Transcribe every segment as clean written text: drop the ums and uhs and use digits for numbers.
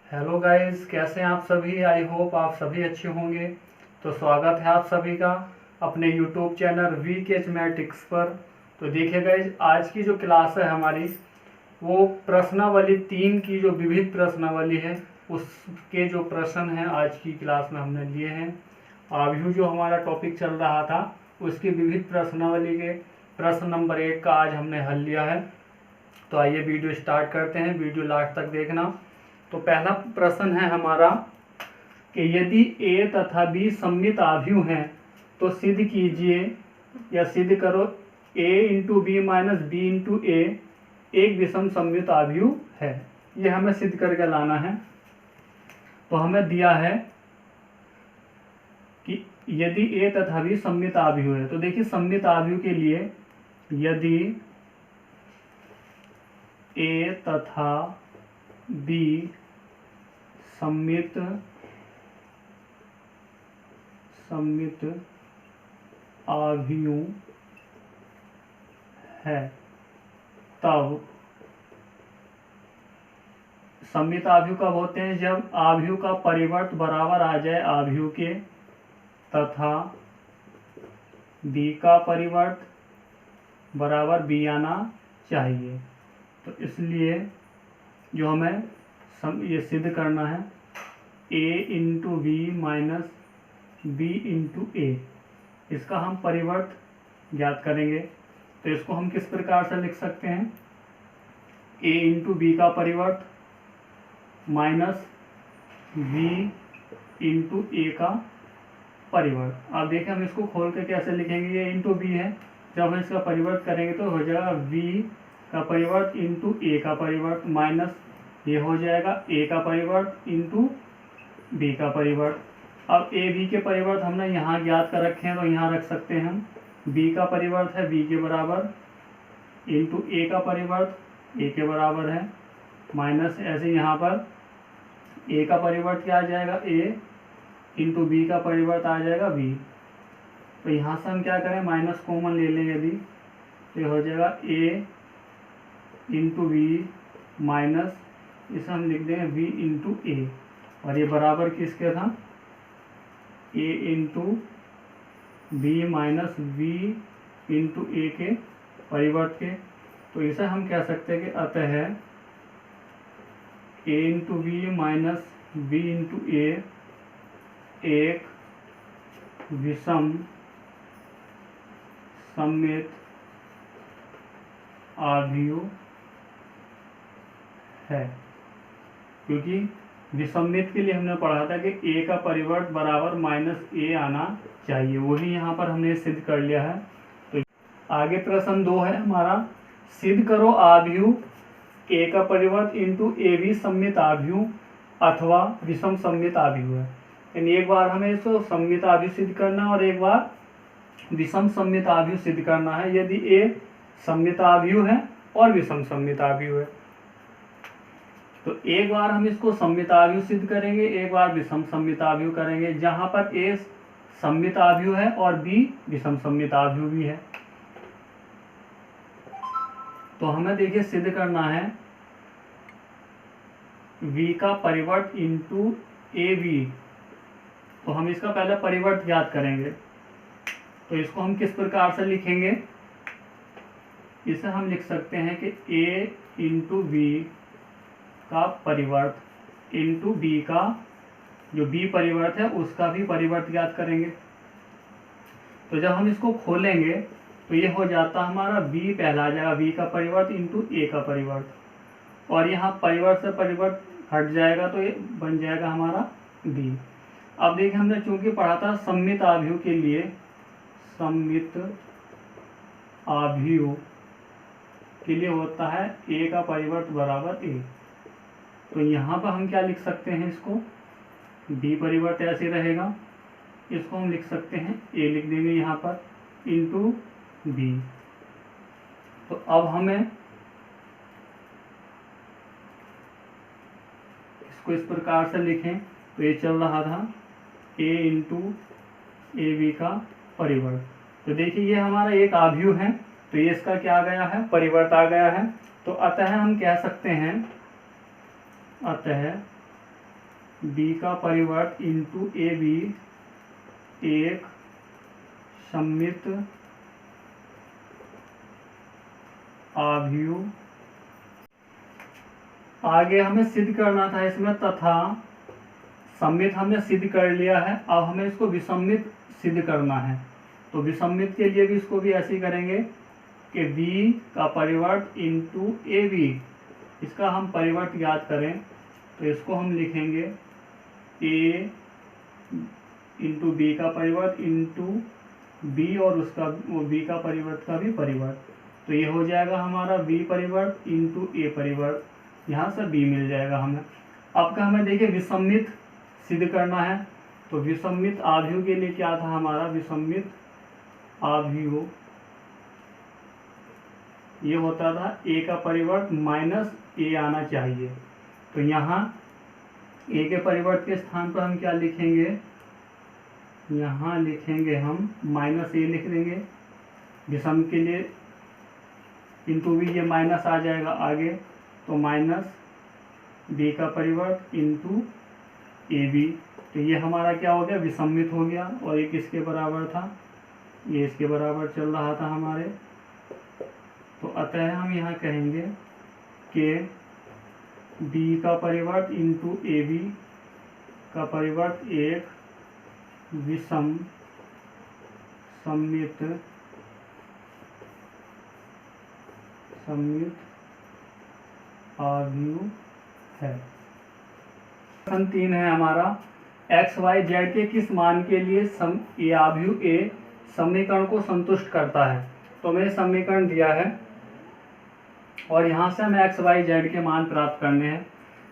Hello guys, कैसे हैं आप सभी। आई होप आप सभी अच्छे होंगे। तो स्वागत है आप सभी का अपने यूट्यूब चैनल वीकेच मैट्रिक्स पर। तो देखिए गाइस, आज की जो क्लास है हमारी वो प्रश्नावली 3 की जो विविध प्रश्नावली है उसके जो प्रश्न हैं आज की क्लास में हमने लिए हैं। अभी जो हमारा टॉपिक चल रहा था उसकी विविध प्रश्नावली के प्रश्न नंबर 1 का आज हमने हल लिया है। तो आइए वीडियो स्टार्ट करते हैं, वीडियो लास्ट तक देखना। तो पहला प्रश्न है हमारा कि यदि ए तथा बी सममित आव्यूह हैं तो सिद्ध कीजिए या सिद्ध करो A into B minus B into A एक विषम सममित आव्यूह है। ये हमें सिद्ध करके लाना है। तो हमें दिया है कि यदि ए तथा बी सममित आव्यूह है। तो देखिए सममित आव्यूह के लिए यदि ए तथा बी सममित आव्यूह है तब सममित आव्यूह कब होते हैं? जब आव्यूह का परिवर्त बराबर आ जाए आव्यूह के तथा बी का परिवर्त बराबर बी आना चाहिए। तो इसलिए जो हमें ये सिद्ध करना है a into B minus B into A, इसका हम परिवर्त ज्ञात करेंगे। तो इसको हम किस प्रकार से लिख सकते हैं? a इंटू बी का परिवर्त माइनस बी इंटू ए का परिवर्त। अब देखिए हम इसको खोल के कैसे लिखेंगे। ये इंटू बी है, जब हम इसका परिवर्त करेंगे तो हो जाएगा बी का परिवर्त इंटू ए का परिवर्त माइनस ये हो जाएगा ए का परिवर्त इंटू बी का परिवर्त। अब ए बी के परिवर्त हमने यहाँ ज्ञात कर रखे हैं तो यहाँ रख सकते हैं हम। बी का परिवर्त है बी के बराबर इंटू ए का परिवर्त ए के बराबर है माइनस ऐसे यहाँ पर ए का परिवर्त क्या आ जाएगा ए इंटू बी का परिवर्त आ जाएगा बी। तो यहाँ से हम क्या करें माइनस कॉमन ले लें यदि, तो हो जाएगा ए इंटू बी माइनस इसे हम लिख देंगे v इंटू ए और ये बराबर किसके था? a into B minus B into A के परिवर्त के। तो इसे हम कह सकते हैं कि अतः a into B minus B into A एक विषम सममित आव्यूह है। क्योंकि विसम्मित के लिए हमने पढ़ा था कि a का परिवर्त बराबर माइनस ए आना चाहिए, वही यहाँ पर हमने सिद्ध कर लिया है। तो आगे प्रश्न 2 है हमारा, सिद्ध करो आव्यूह a का परिवर्त इंटू ए भी सममित आव्यूह अथवा विषम सममित आव्यूह है। यानी एक बार हमें इसको सममित आव्यूह सिद्ध करना है और एक बार विषम सममित आव्यूह सिद्ध करना है। यदि a सममित आव्यूह है और विषम सममित आव्यूह है तो एक बार हम इसको सममित आव्यूह सिद्ध करेंगे, एक बार विषम सममित आव्यूह करेंगे, जहां पर a सममित आव्यूह है और b विषम सममित आव्यूह भी है। तो हमें देखिए सिद्ध करना है v का परिवर्त इंटू ए बी। तो हम इसका पहले परिवर्त ज्ञात करेंगे। तो इसको हम किस प्रकार से लिखेंगे? इसे हम लिख सकते हैं कि a इंटू बी का परिवर्त इंटू बी का जो बी परिवर्त है उसका भी परिवर्त ज्ञात करेंगे। तो जब हम इसको खोलेंगे तो ये हो जाता हमारा बी पहला आ जाएगा, बी का परिवर्त इंटू ए का परिवर्त और यहाँ परिवर्त से परिवर्त हट जाएगा तो ये बन जाएगा हमारा बी। अब देखिए हमने चूंकि पढ़ा था सममित आव्यूह के लिए, सममित आव्यूह के लिए होता है ए का परिवर्त बराबर ए। तो यहाँ पर हम क्या लिख सकते हैं? इसको b परिवर्त ऐसे रहेगा, इसको हम लिख सकते हैं a लिख देंगे यहाँ पर इंटू बी। तो अब हमें इसको इस प्रकार से लिखें तो ये चल रहा था a इंटू ए बी का परिवर्त। तो देखिए ये हमारा एक आव्यूह है तो ये इसका क्या आ गया है? परिवर्त आ गया है। तो अतः हम कह सकते हैं, अतः बी का परिवर्त इंटू ए बी एक सममित आव्यूह। आगे हमें सिद्ध करना था इसमें तथा सममित हमने सिद्ध कर लिया है, अब हमें इसको विसम्मित सिद्ध करना है। तो विसम्मित के लिए भी इसको भी ऐसे ही करेंगे कि b का परिवर्त इंटू ए बी, इसका हम परिवर्त याद करें तो इसको हम लिखेंगे a इंटू बी का परिवर्त इंटू बी और उसका b का परिवर्त का भी परिवर्त। तो ये हो जाएगा हमारा b परिवर्त इंटू ए परिवर्त, यहाँ से b मिल जाएगा हमें। अब का हमें देखिए विसम्मित सिद्ध करना है, तो विसम्मित आव्यूह के लिए क्या था हमारा, विसम्मित आव्यूह ये होता था a का परिवर्त माइनस a आना चाहिए। तो यहाँ a के परिवर्त के स्थान पर हम क्या लिखेंगे, यहाँ लिखेंगे हम माइनस a लिख देंगे विषम के लिए, इंटू भी ये माइनस आ जाएगा आगे, तो माइनस b का परिवर्त इंटू ए बी। तो ये हमारा क्या हो गया, विसम्मित हो गया। और ये किसके बराबर था, ये इसके बराबर चल रहा था हमारे। तो अतः हम यहाँ कहेंगे कि b का परिवर्त इंटू ए बी का परिवर्त एक विषम सममित आव्यूह है। प्रश्न 3 है हमारा, एक्स वाई जेड के किस मान के लिए ये आव्यूह ए समीकरण को संतुष्ट करता है। तो मैंने समीकरण दिया है और यहाँ से हमें एक्स वाई जेड के मान प्राप्त करने हैं।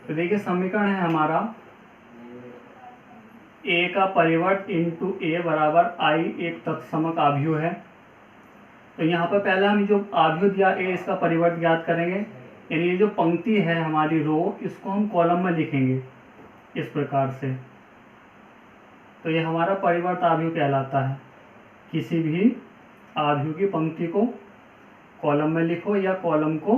तो देखिए समीकरण है हमारा a का परिवर्त इंटू ए बराबर आई एक तत्समक आव्यूह है। तो यहाँ पर पहले हम जो आव्यूह दिया a, इसका परिवर्त ज्ञात करेंगे, यानी ये जो पंक्ति है हमारी रो, इसको हम कॉलम में लिखेंगे इस प्रकार से। तो ये हमारा परिवर्त आव्यूह कहलाता है। किसी भी आव्यूह की पंक्ति को कॉलम में लिखो या कॉलम को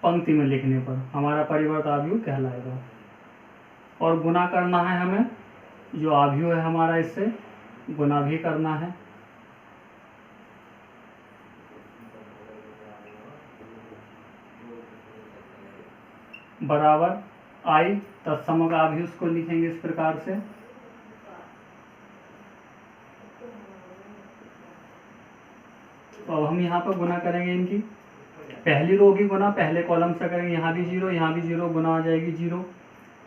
पंक्ति में लिखने पर हमारा परिवर्त आव्यूह कहलाएगा। और गुना करना है हमें, जो आव्यूह है हमारा इससे गुना भी करना है। बराबर आई तत्समक आव्यूह को लिखेंगे इस प्रकार से। तो अब हम यहाँ पर गुना करेंगे इनकी, पहली रो की गुना पहले कॉलम से करेंगे, यहाँ भी जीरो यहाँ भी जीरो, गुना आ जाएगी जीरो।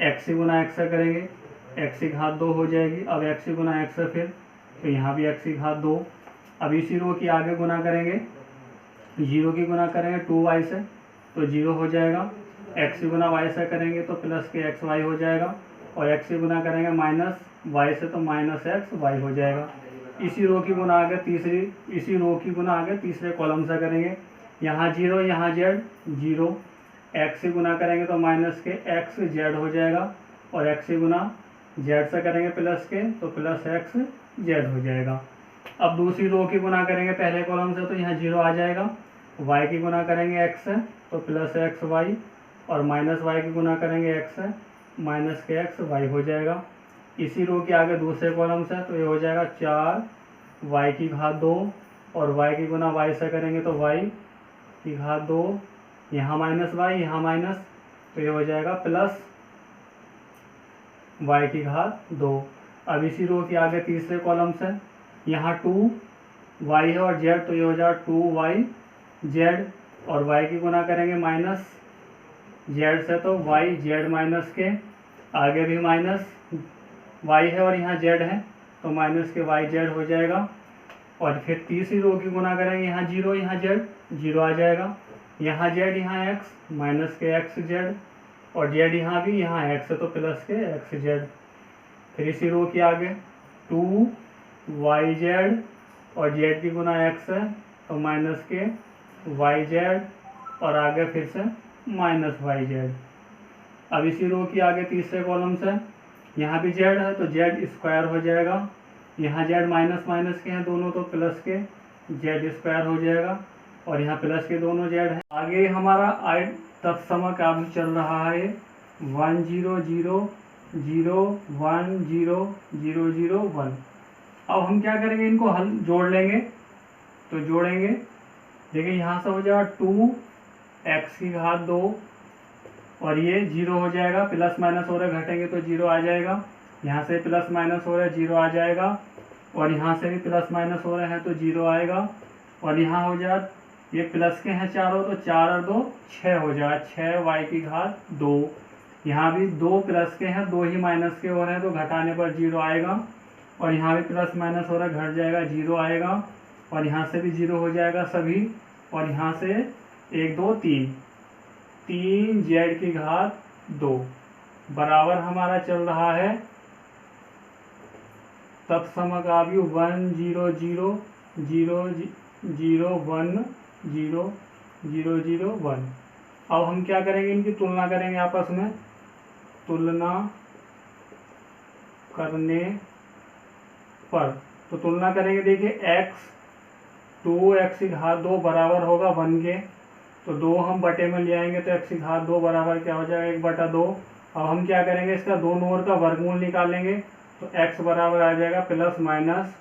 एक्स से गुना एक्स से करेंगे, एक्स की घात 2 हो जाएगी। अब एक्स से गुना एक्स से फिर, तो यहाँ भी एक्स की घात 2। अब इसी रो की आगे गुना करेंगे, जीरो की गुना करेंगे 2y से, तो जीरो हो जाएगा। एक्स की गुना y से करेंगे तो प्लस के एक्स वाई हो जाएगा। और एक्स की गुना करेंगे माइनस वाई से, तो माइनस एक्स वाई हो जाएगा। इसी रो की गुना आगे तीसरी, इसी रो की गुना आगे तीसरे कॉलम से करेंगे, यहाँ जीरो यहाँ जेड जीरो। एक्स से गुना करेंगे तो माइनस के एक्स जेड हो जाएगा। और एक्स से गुना जेड से करेंगे प्लस के, तो प्लस एक्स जेड हो जाएगा। अब दूसरी रो की गुना करेंगे पहले कॉलम से, तो यहाँ जीरो आ जाएगा। वाई की गुना करेंगे एक्स से, तो प्लस एक्स वाई। और माइनस वाई की गुना करेंगे एक्स से, माइनस के एक्स वाई हो जाएगा। इसी रो के आगे दूसरे कॉलम से, तो ये हो जाएगा 4 वाई की घात 2। और वाई की गुना वाई से करेंगे तो वाई की घात 2, यहाँ माइनस वाई यहाँ माइनस, तो ये हो जाएगा प्लस वाई की घात 2। अब इसी रो के आगे तीसरे कॉलम से, यहाँ 2 वाई है और जेड, तो ये हो जाएगा 2 वाई जेड। और वाई की गुना करेंगे माइनस जेड से, तो वाई जेड माइनस के, आगे भी माइनस वाई है और यहाँ जेड है, तो माइनस के वाई जेड हो जाएगा। और फिर तीसरी रो की गुना करेंगे, यहाँ जीरो यहाँ जेड जीरो आ जाएगा। यहाँ जेड यहाँ एक्स, माइनस के एक्स जेड। और जेड यहाँ भी, यहाँ एक्स है तो प्लस के एक्स जेड। फिर इसी रो के आगे 2 वाई जेड और जेड की गुना एक्स है, तो माइनस के वाई जेड। और आगे फिर से माइनस वाई जेड। अब इसी रो की आगे तीसरे कॉलम से, यहाँ भी जेड है तो जेड स्क्वायर हो जाएगा। यहाँ जेड माइनस माइनस के हैं दोनों, तो प्लस के जेड स्क्वायर हो जाएगा। और यहाँ प्लस के दोनों जेड हैं। आगे हमारा आई तत्समक आव्यूह चल रहा है, 1 0 0 0 1 0 0 0 1। अब हम क्या करेंगे, इनको हल जोड़ लेंगे। तो जोड़ेंगे, देखिए यहाँ से हो जाएगा 2x की घात 2 और ये 0 हो जाएगा, प्लस माइनस हो रहा है, घटेंगे तो 0 आ जाएगा। यहाँ से प्लस माइनस हो रहा है, 0 आ जाएगा। और यहाँ से भी प्लस माइनस हो रहे हैं तो 0 आएगा। और यहाँ हो जाए, ये प्लस के हैं चारों, तो 4 और 2 6 हो जाएगा, 6y की घात 2। यहाँ भी 2 प्लस के हैं, 2 ही माइनस के हो रहे हैं, तो घटाने पर 0 आएगा। और यहाँ भी प्लस माइनस हो रहा है, घट जाएगा, 0 आएगा। और यहाँ से भी 0 हो जाएगा सभी। और यहाँ से 1 2 3 3z की घात 2 बराबर हमारा चल रहा है तत्समकाव्यु 1 0 0 0 0 1 0 0 0 1। अब हम क्या करेंगे, इनकी तुलना करेंगे आपस में। तुलना करने पर, तो तुलना करेंगे, देखिए x 2x की घात 2 बराबर होगा 1 के। तो 2 हम बटे में ले आएंगे तो x की घात 2 बराबर क्या हो जाएगा, 1/2। अब हम क्या करेंगे, इसका दोनों ओर का वर्गमूल निकालेंगे। तो x बराबर आ जाएगा प्लस माइनस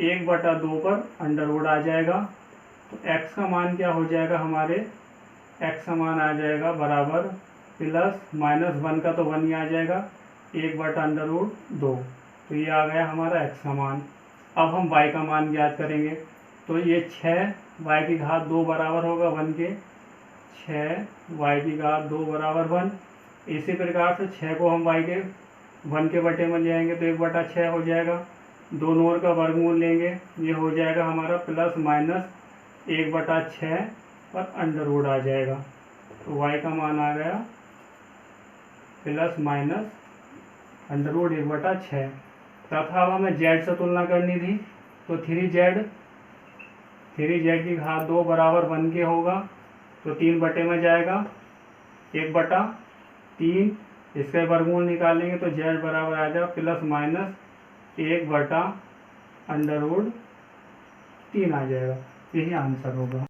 1/2 पर अंडर रूट आ जाएगा। तो x का मान क्या हो जाएगा हमारे, x का मान आ जाएगा बराबर प्लस माइनस 1 का तो 1 ही आ जाएगा, 1/√2। तो ये आ गया हमारा x का मान। अब हम y का मान ज्ञात करेंगे। तो ये 6y की घात 2 बराबर होगा 1 के, 6y की घात 2 बराबर 1। इसी प्रकार से 6 को हम y के 1 के बटे में ले आएंगे तो 1/6 हो जाएगा। दोनों ओर का वर्गमूल लेंगे, ये हो जाएगा हमारा प्लस माइनस 1/6 पर अंडर रूट आ जाएगा। तो y का मान आ गया प्लस माइनस अंडर रूट 1/6। तथा अब हमें z से तुलना करनी थी। तो 3z की घात 2 बराबर 1 के होगा। तो 3 बटे में जाएगा, 1/3। इसके वर्गमूल निकालेंगे तो z बराबर आ जाएगा प्लस माइनस 1/√3 आ जाएगा। यही आंसर होगा।